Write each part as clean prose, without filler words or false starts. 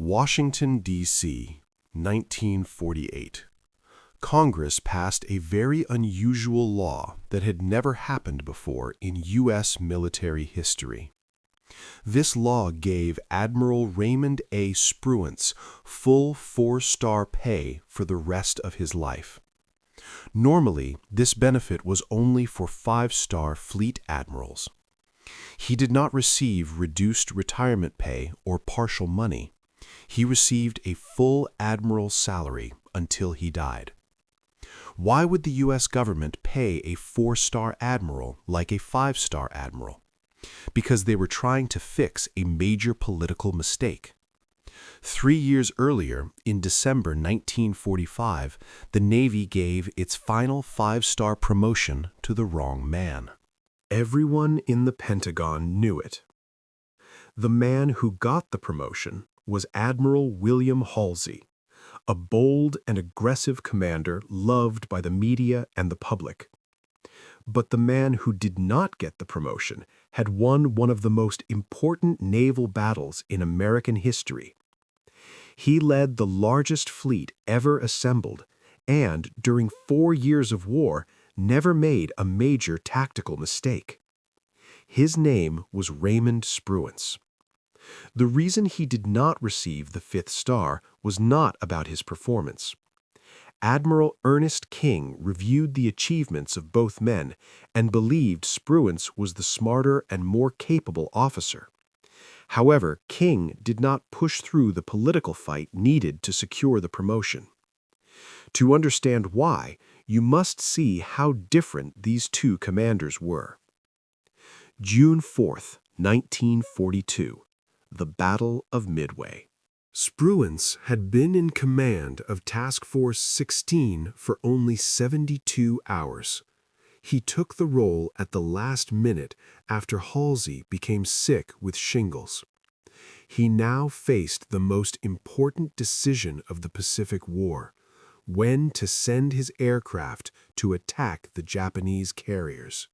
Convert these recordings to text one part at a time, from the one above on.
Washington, D.C., 1948. Congress passed a very unusual law that had never happened before in U.S. military history. This law gave Admiral Raymond A. Spruance full 4-star pay for the rest of his life. Normally, this benefit was only for 5-star fleet admirals. He did not receive reduced retirement pay or partial money. He received a full admiral's salary until he died. Why would the U.S. government pay a 4-star admiral like a 5-star admiral? Because they were trying to fix a major political mistake. 3 years earlier, in December 1945, the Navy gave its final 5-star promotion to the wrong man. Everyone in the Pentagon knew it. The man who got the promotion was Admiral William Halsey, a bold and aggressive commander loved by the media and the public. But the man who did not get the promotion had won one of the most important naval battles in American history. He led the largest fleet ever assembled and, during 4 years of war, never made a major tactical mistake. His name was Raymond Spruance. The reason he did not receive the 5th star was not about his performance. Admiral Ernest King reviewed the achievements of both men and believed Spruance was the smarter and more capable officer. However, King did not push through the political fight needed to secure the promotion. To understand why, you must see how different these two commanders were. June 4, 1942. The Battle of Midway. Spruance had been in command of Task Force 16 for only 72 hours. He took the role at the last minute after Halsey became sick with shingles. He now faced the most important decision of the Pacific War: when to send his aircraft to attack the Japanese carriers.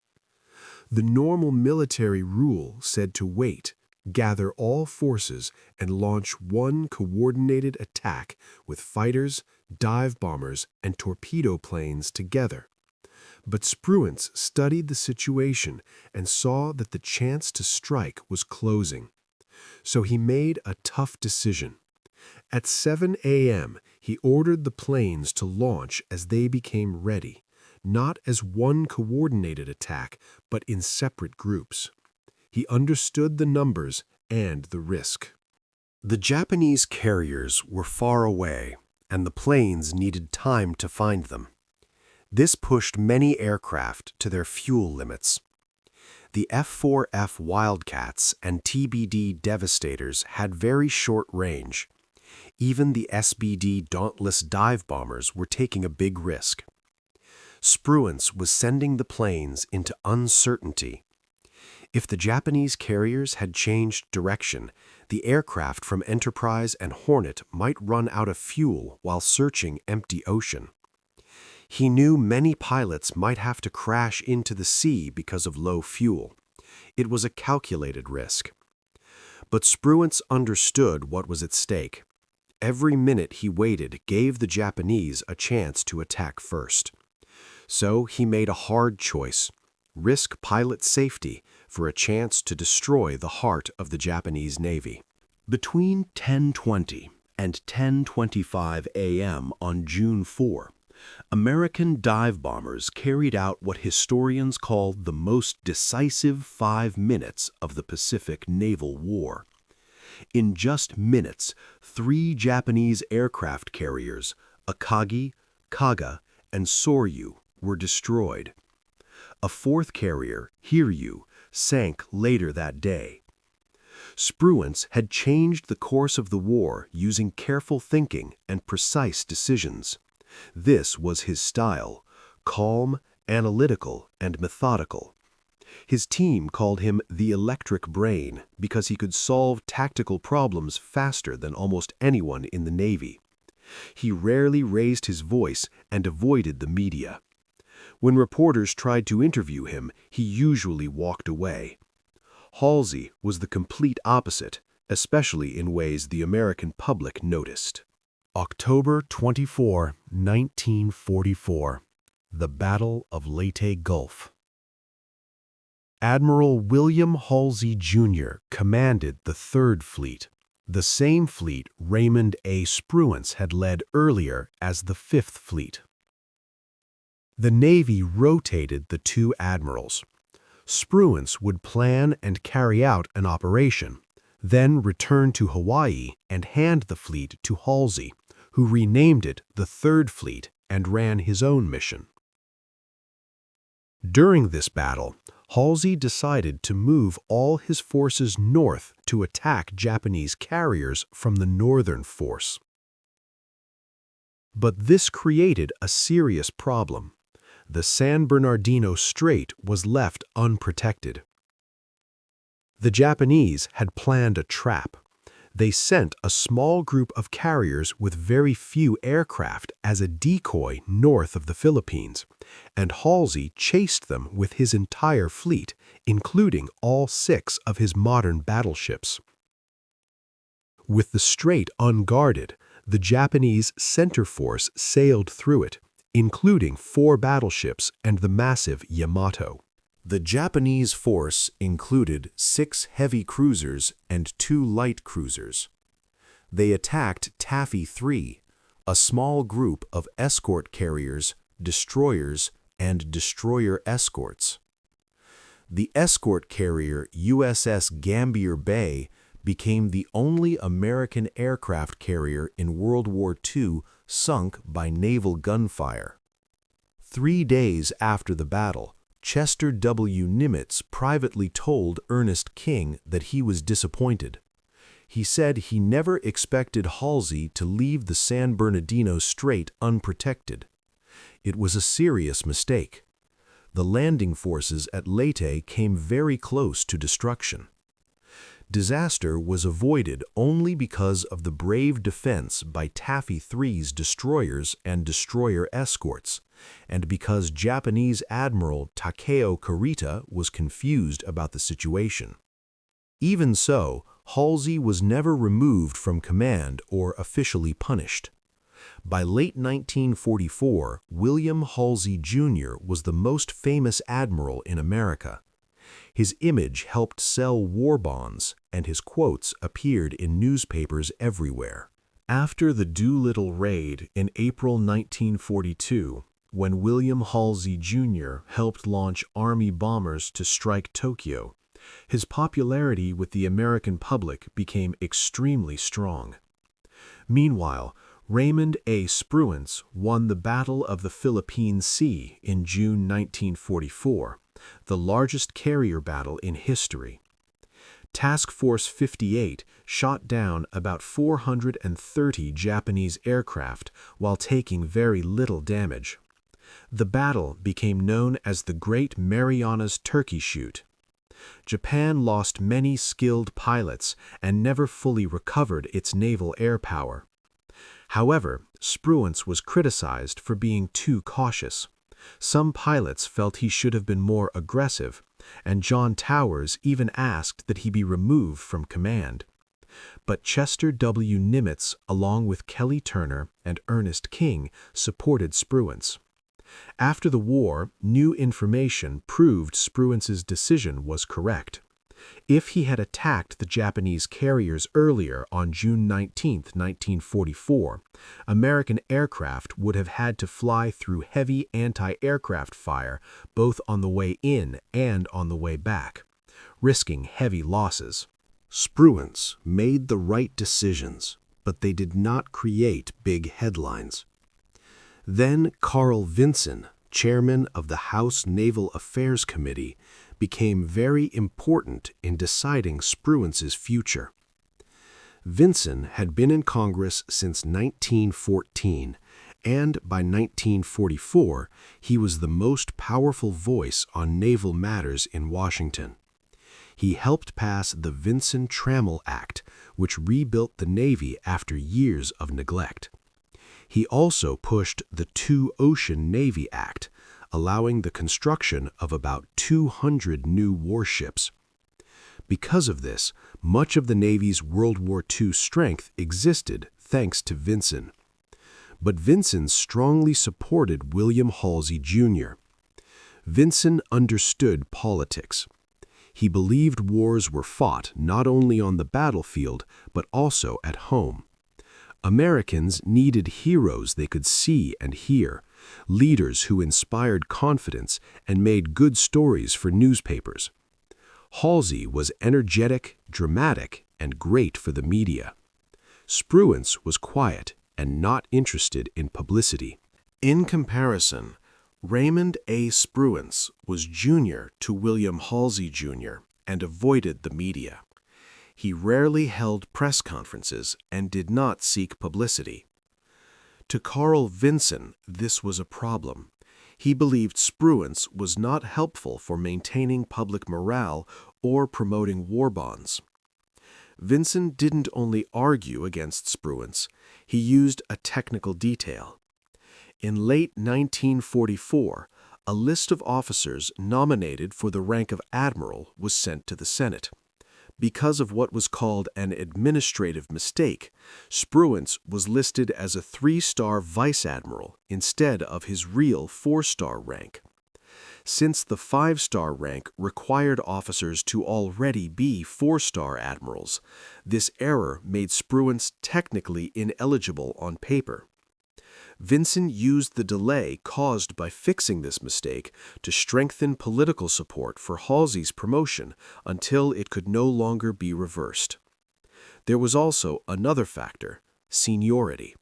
The normal military rule said to wait, gather all forces, and launch one coordinated attack with fighters, dive bombers, and torpedo planes together. But Spruance studied the situation and saw that the chance to strike was closing. So he made a tough decision. At 7 a.m., he ordered the planes to launch as they became ready, not as one coordinated attack, but in separate groups. He understood the numbers and the risk. The Japanese carriers were far away, and the planes needed time to find them. This pushed many aircraft to their fuel limits. The F-4F Wildcats and TBD Devastators had very short range. Even the SBD Dauntless dive bombers were taking a big risk. Spruance was sending the planes into uncertainty. If the Japanese carriers had changed direction, the aircraft from Enterprise and Hornet might run out of fuel while searching empty ocean. He knew many pilots might have to crash into the sea because of low fuel. It was a calculated risk. But Spruance understood what was at stake. Every minute he waited gave the Japanese a chance to attack first. So he made a hard choice: risk pilot safety for a chance to destroy the heart of the Japanese Navy. Between 10:20 and 10:25 a.m. on June 4, American dive bombers carried out what historians call the most decisive 5 minutes of the Pacific Naval War. In just minutes, 3 Japanese aircraft carriers, Akagi, Kaga, and Soryu, were destroyed. A 4th carrier, Hiryu, sank later that day. Spruance had changed the course of the war using careful thinking and precise decisions. This was his style: calm, analytical, and methodical. His team called him the electric brain because he could solve tactical problems faster than almost anyone in the Navy. He rarely raised his voice and avoided the media. When reporters tried to interview him, he usually walked away. Halsey was the complete opposite, especially in ways the American public noticed. October 24, 1944. The Battle of Leyte Gulf. Admiral William Halsey, Jr. commanded the Third Fleet, the same fleet Raymond A. Spruance had led earlier as the Fifth Fleet. The Navy rotated the two admirals. Spruance would plan and carry out an operation, then return to Hawaii and hand the fleet to Halsey, who renamed it the Third Fleet and ran his own mission. During this battle, Halsey decided to move all his forces north to attack Japanese carriers from the northern force. But this created a serious problem. The San Bernardino Strait was left unprotected. The Japanese had planned a trap. They sent a small group of carriers with very few aircraft as a decoy north of the Philippines, and Halsey chased them with his entire fleet, including all 6 of his modern battleships. With the strait unguarded, the Japanese center force sailed through it, including 4 battleships and the massive Yamato. The Japanese force included 6 heavy cruisers and 2 light cruisers. They attacked Taffy 3, a small group of escort carriers, destroyers, and destroyer escorts. The escort carrier USS Gambier Bay became the only American aircraft carrier in World War II sunk by naval gunfire. 3 days after the battle, Chester W. Nimitz privately told Ernest King that he was disappointed. He said he never expected Halsey to leave the San Bernardino Strait unprotected. It was a serious mistake. The landing forces at Leyte came very close to destruction. Disaster was avoided only because of the brave defense by Taffy 3's destroyers and destroyer escorts, and because Japanese Admiral Takeo Kurita was confused about the situation. Even so, Halsey was never removed from command or officially punished. By late 1944, William Halsey, Jr. was the most famous admiral in America. His image helped sell war bonds, and his quotes appeared in newspapers everywhere. After the Doolittle raid in April 1942, when William Halsey, Jr. helped launch Army bombers to strike Tokyo, his popularity with the American public became extremely strong. Meanwhile, Raymond A. Spruance won the Battle of the Philippine Sea in June 1944, the largest carrier battle in history. Task Force 58 shot down about 430 Japanese aircraft while taking very little damage. The battle became known as the Great Marianas Turkey Shoot. Japan lost many skilled pilots and never fully recovered its naval air power. However, Spruance was criticized for being too cautious. Some pilots felt he should have been more aggressive, and John Towers even asked that he be removed from command. But Chester W. Nimitz, along with Kelly Turner and Ernest King, supported Spruance. After the war, new information proved Spruance's decision was correct. If he had attacked the Japanese carriers earlier on June 19, 1944, American aircraft would have had to fly through heavy anti-aircraft fire both on the way in and on the way back, risking heavy losses. Spruance made the right decisions, but they did not create big headlines. Then Carl Vinson, chairman of the House Naval Affairs Committee, became very important in deciding Spruance's future. Vinson had been in Congress since 1914, and by 1944, he was the most powerful voice on naval matters in Washington. He helped pass the Vinson-Trammell Act, which rebuilt the Navy after years of neglect. He also pushed the Two-Ocean Navy Act, allowing the construction of about 200 new warships. Because of this, much of the Navy's World War II strength existed thanks to Vinson. But Vinson strongly supported William Halsey, Jr. Vinson understood politics. He believed wars were fought not only on the battlefield, but also at home. Americans needed heroes they could see and hear, leaders who inspired confidence and made good stories for newspapers. Halsey was energetic, dramatic, and great for the media. Spruance was quiet and not interested in publicity. In comparison, Raymond A. Spruance was junior to William Halsey, Jr. and avoided the media. He rarely held press conferences and did not seek publicity. To Carl Vinson, this was a problem. He believed Spruance was not helpful for maintaining public morale or promoting war bonds. Vinson didn't only argue against Spruance, he used a technical detail. In late 1944, a list of officers nominated for the rank of admiral was sent to the Senate. Because of what was called an administrative mistake, Spruance was listed as a 3-star vice admiral instead of his real 4-star rank. Since the 5-star rank required officers to already be 4-star admirals, this error made Spruance technically ineligible on paper. Vinson used the delay caused by fixing this mistake to strengthen political support for Halsey's promotion until it could no longer be reversed. There was also another factor: seniority.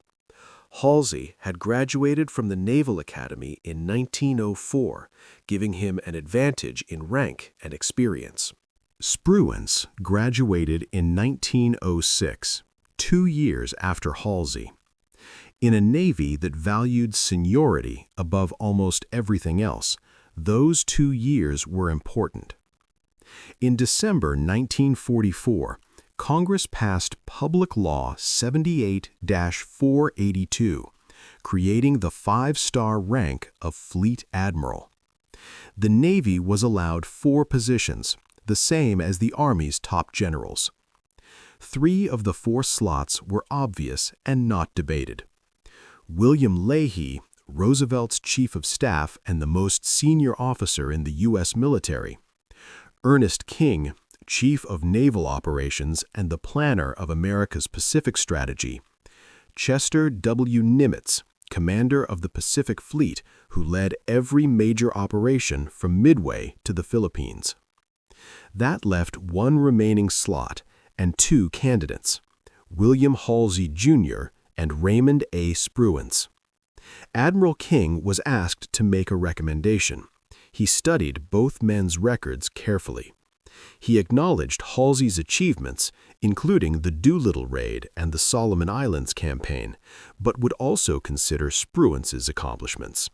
Halsey had graduated from the Naval Academy in 1904, giving him an advantage in rank and experience. Spruance graduated in 1906, 2 years after Halsey. In a Navy that valued seniority above almost everything else, those 2 years were important. In December 1944, Congress passed Public Law 78-482, creating the 5-star rank of Fleet Admiral. The Navy was allowed 4 positions, the same as the Army's top generals. 3 of the 4 slots were obvious and not debated. William Leahy, Roosevelt's chief of staff and the most senior officer in the U.S. military; Ernest King, chief of naval operations and the planner of America's Pacific strategy; Chester W. Nimitz, commander of the Pacific Fleet, who led every major operation from Midway to the Philippines. That left 1 remaining slot and 2 candidates: William Halsey, Jr. and Raymond A. Spruance. Admiral King was asked to make a recommendation. He studied both men's records carefully. He acknowledged Halsey's achievements, including the Doolittle Raid and the Solomon Islands campaign, but would also consider Spruance's accomplishments.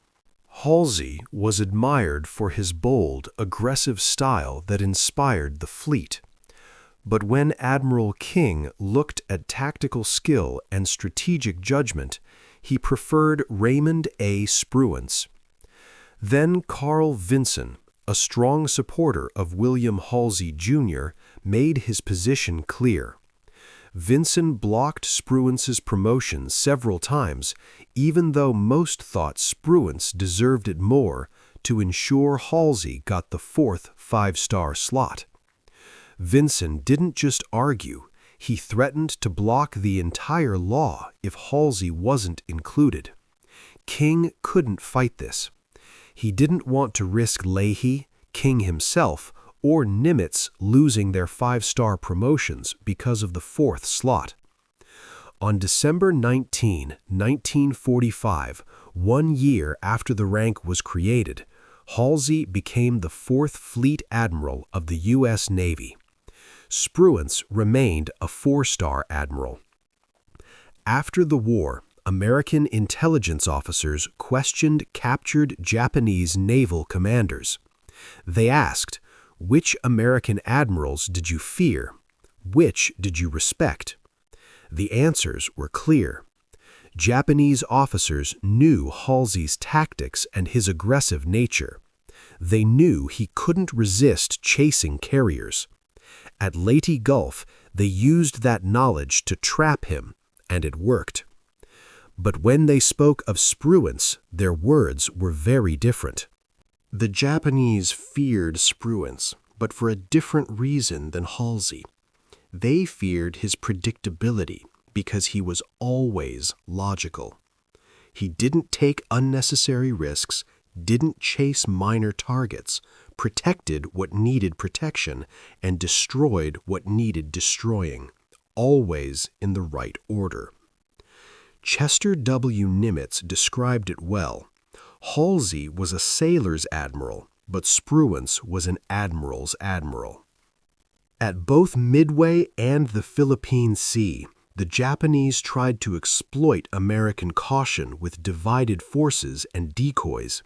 Halsey was admired for his bold, aggressive style that inspired the fleet. But when Admiral King looked at tactical skill and strategic judgment, he preferred Raymond A. Spruance. Then Carl Vinson, a strong supporter of William Halsey, Jr., made his position clear. Vinson blocked Spruance's promotion several times, even though most thought Spruance deserved it more, to ensure Halsey got the 4th 5-star slot. Vinson didn't just argue, he threatened to block the entire law if Halsey wasn't included. King couldn't fight this. He didn't want to risk Leahy, King himself, or Nimitz losing their 5-star promotions because of the 4th slot. On December 19, 1945, 1 year after the rank was created, Halsey became the 4th Fleet Admiral of the U.S. Navy. Spruance remained a 4-star admiral. After the war, American intelligence officers questioned captured Japanese naval commanders. They asked, "Which American admirals did you fear? Which did you respect?" The answers were clear. Japanese officers knew Halsey's tactics and his aggressive nature. They knew he couldn't resist chasing carriers. At Leyte Gulf, they used that knowledge to trap him, and it worked. But when they spoke of Spruance, their words were very different. The Japanese feared Spruance, but for a different reason than Halsey. They feared his predictability because he was always logical. He didn't take unnecessary risks, didn't chase minor targets, protected what needed protection, and destroyed what needed destroying, always in the right order. Chester W. Nimitz described it well. Halsey was a sailor's admiral, but Spruance was an admiral's admiral. At both Midway and the Philippine Sea, the Japanese tried to exploit American caution with divided forces and decoys.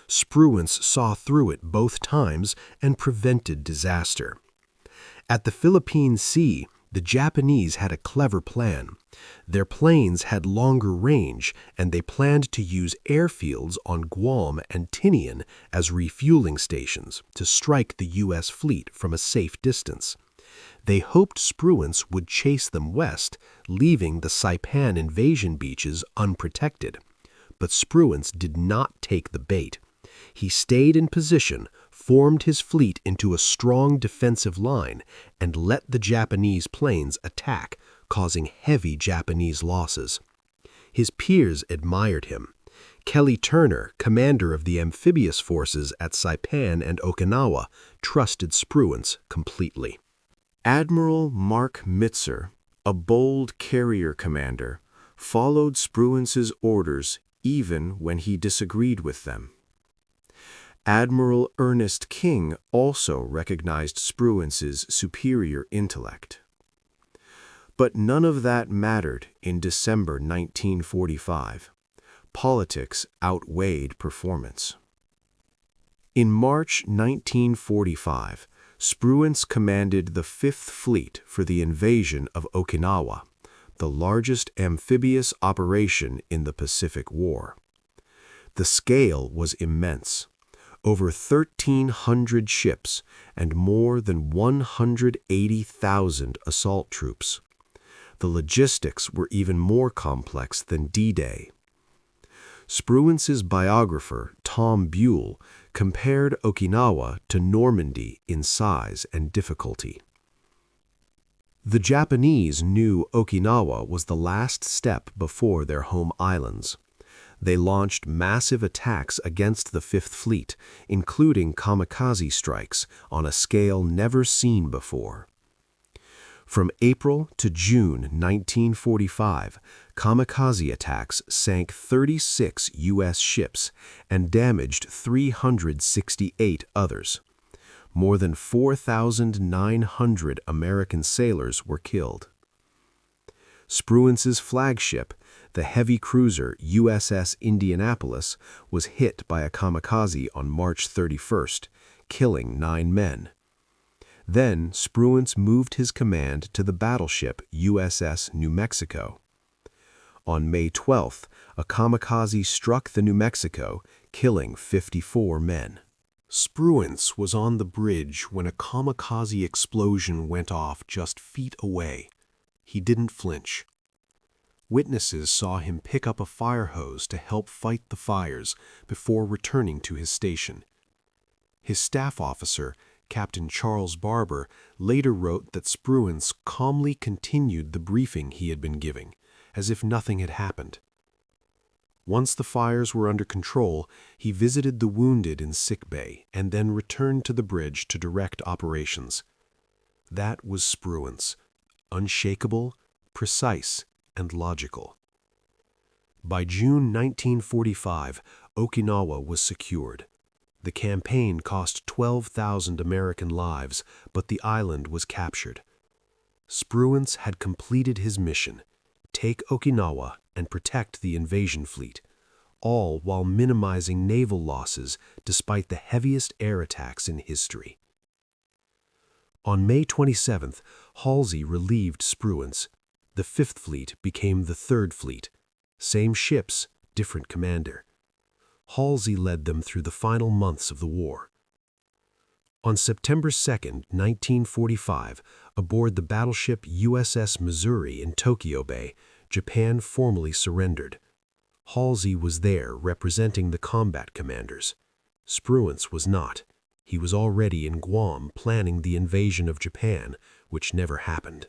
Spruance saw through it both times and prevented disaster. At the Philippine Sea, the Japanese had a clever plan. Their planes had longer range, and they planned to use airfields on Guam and Tinian as refueling stations to strike the U.S. fleet from a safe distance. They hoped Spruance would chase them west, leaving the Saipan invasion beaches unprotected. But Spruance did not take the bait. He stayed in position, formed his fleet into a strong defensive line, and let the Japanese planes attack, causing heavy Japanese losses. His peers admired him. Kelly Turner, commander of the amphibious forces at Saipan and Okinawa, trusted Spruance completely. Admiral Mark Mitzer, a bold carrier commander, followed Spruance's orders even when he disagreed with them. Admiral Ernest King also recognized Spruance's superior intellect. But none of that mattered in December 1945. Politics outweighed performance. In March 1945, Spruance commanded the Fifth Fleet for the invasion of Okinawa, the largest amphibious operation in the Pacific War. The scale was immense. Over 1,300 ships and more than 180,000 assault troops. The logistics were even more complex than D-Day. Spruance's biographer, Tom Buell, compared Okinawa to Normandy in size and difficulty. The Japanese knew Okinawa was the last step before their home islands. They launched massive attacks against the Fifth Fleet, including kamikaze strikes on a scale never seen before. From April to June 1945, kamikaze attacks sank 36 U.S. ships and damaged 368 others. More than 4,900 American sailors were killed. Spruance's flagship, the heavy cruiser USS Indianapolis, was hit by a kamikaze on March 31st, killing 9 men. Then Spruance moved his command to the battleship USS New Mexico. On May 12th, a kamikaze struck the New Mexico, killing 54 men. Spruance was on the bridge when a kamikaze explosion went off just feet away. He didn't flinch. Witnesses saw him pick up a fire hose to help fight the fires before returning to his station. His staff officer, Captain Charles Barber, later wrote that Spruance calmly continued the briefing he had been giving, as if nothing had happened. Once the fires were under control, he visited the wounded in sickbay and then returned to the bridge to direct operations. That was Spruance, unshakable, precise, and logical. By June 1945, Okinawa was secured. The campaign cost 12,000 American lives, but the island was captured. Spruance had completed his mission: take Okinawa and protect the invasion fleet, all while minimizing naval losses despite the heaviest air attacks in history. On May 27th, Halsey relieved Spruance. The Fifth Fleet became the Third Fleet. Same ships, different commander. Halsey led them through the final months of the war. On September 2, 1945, aboard the battleship USS Missouri in Tokyo Bay, Japan formally surrendered. Halsey was there representing the combat commanders. Spruance was not. He was already in Guam planning the invasion of Japan, which never happened.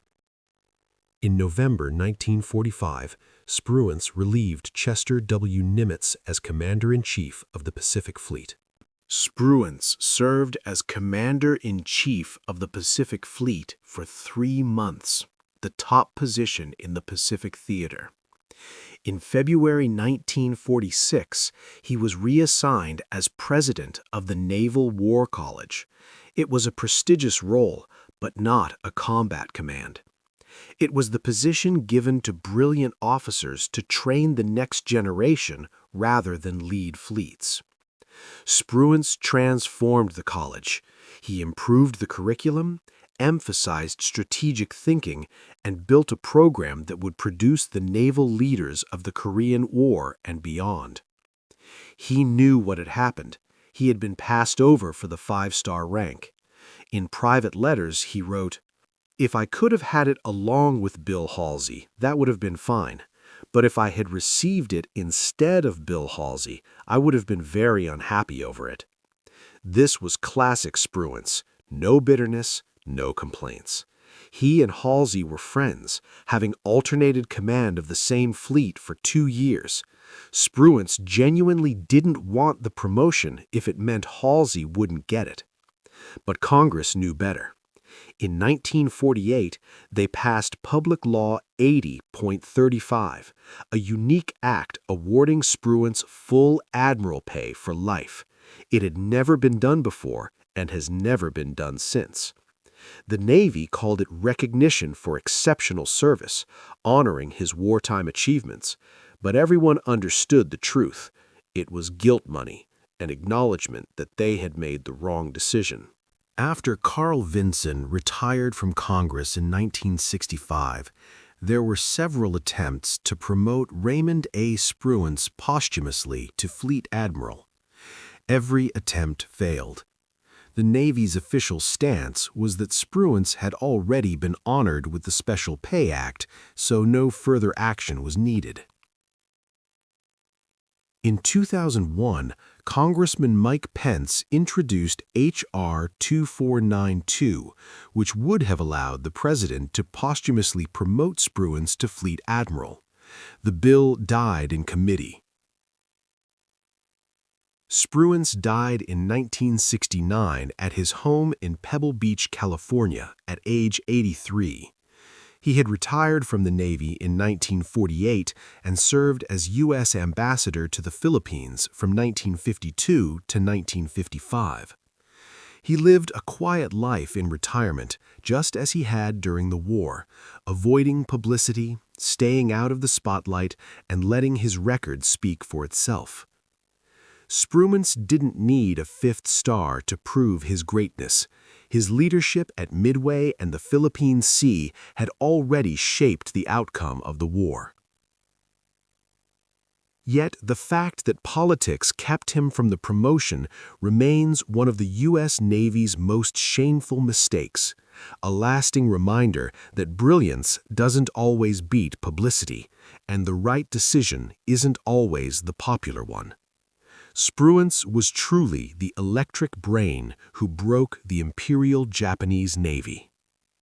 In November 1945, Spruance relieved Chester W. Nimitz as Commander-in-Chief of the Pacific Fleet. Spruance served as Commander-in-Chief of the Pacific Fleet for 3 months, the top position in the Pacific Theater. In February 1946, he was reassigned as President of the Naval War College. It was a prestigious role, but not a combat command. It was the position given to brilliant officers to train the next generation rather than lead fleets. Spruance transformed the college. He improved the curriculum, emphasized strategic thinking, and built a program that would produce the naval leaders of the Korean War and beyond. He knew what had happened. He had been passed over for the 5-star rank. In private letters, he wrote, "If I could have had it along with Bill Halsey, that would have been fine. But if I had received it instead of Bill Halsey, I would have been very unhappy over it." This was classic Spruance. No bitterness, no complaints. He and Halsey were friends, having alternated command of the same fleet for 2 years. Spruance genuinely didn't want the promotion if it meant Halsey wouldn't get it. But Congress knew better. In 1948, they passed Public Law 80.35, a unique act awarding Spruance full admiral pay for life. It had never been done before and has never been done since. The Navy called it recognition for exceptional service, honoring his wartime achievements, but everyone understood the truth. It was guilt money, an acknowledgement that they had made the wrong decision. After Carl Vinson retired from Congress in 1965, there were several attempts to promote Raymond A. Spruance posthumously to Fleet Admiral. Every attempt failed. The Navy's official stance was that Spruance had already been honored with the Special Pay Act, so no further action was needed. In 2001, Congressman Mike Pence introduced H.R. 2492, which would have allowed the president to posthumously promote Spruance to Fleet Admiral. The bill died in committee. Spruance died in 1969 at his home in Pebble Beach, California, at age 83. He had retired from the Navy in 1948 and served as U.S. Ambassador to the Philippines from 1952 to 1955. He lived a quiet life in retirement, just as he had during the war, avoiding publicity, staying out of the spotlight, and letting his record speak for itself. Spruance didn't need a 5th star to prove his greatness. His leadership at Midway and the Philippine Sea had already shaped the outcome of the war. Yet the fact that politics kept him from the promotion remains one of the U.S. Navy's most shameful mistakes, a lasting reminder that brilliance doesn't always beat publicity, and the right decision isn't always the popular one. Spruance was truly the electric brain who broke the Imperial Japanese Navy.